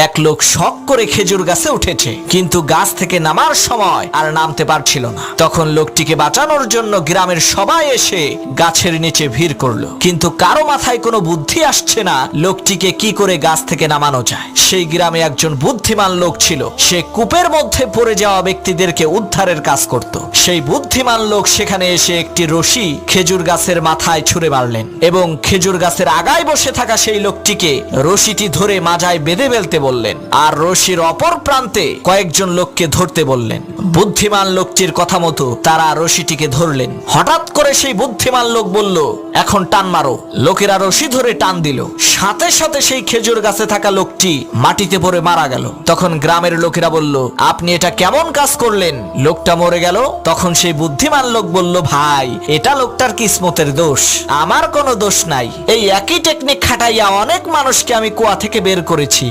এক লোক শখ করে খেজুর গাছে উঠেছে, কিন্তু গাছ থেকে নামার সময় আর নামতে পারছিল না। তখন লোকটিকে বাঁচানোর জন্য গ্রামের সবাই এসে গাছের নিচে ভিড় করলো, কিন্তু কারো মাথায় কোনো বুদ্ধি আসছে না লোকটিকে কি করে গাছ থেকে নামানো যায়। সেই গ্রামে একজন বুদ্ধিমান লোক ছিল, সে কূপের মধ্যে পড়ে যাওয়া ব্যক্তিদেরকে উদ্ধারের কাজ করত। সেই বুদ্ধিমান লোক সেখানে এসে একটি রশি খেজুর গাছের মাথায় ছুঁড়ে মারলেন এবং খেজুর গাছের আগায় বসে থাকা সেই লোকটিকে রশিটি ধরে মাজায় বেঁধে ফেলতে বললেন, আর রশির অপর প্রান্তে কয়েকজন লোককে ধরতে বললেন। বুদ্ধিমান লোকটির কথা মতো তারা রশিটিকে ধরলেন। হঠাৎ করে সেই বুদ্ধিমান লোক বলল, এখন টান মারো। লোকেরা রশি ধরে টান দিল, সাথে সাথে সেই খেজুর গাছে থাকা লোকটি মাটিতে পড়ে মারা গেল। তখন গ্রামের লোকেরা বলল, আপনি এটা কেমন কাজ করলেন? লোকটা মরে গেল। তখন সেই বুদ্ধিমান লোক বলল, ভাই, এটা লোকটার কিসমতের দোষ, আমার কোনো দোষ নাই। এই একই টেকনিক খাটাইয়া অনেক মানুষকে আমি কুয়া থেকে বের করেছি।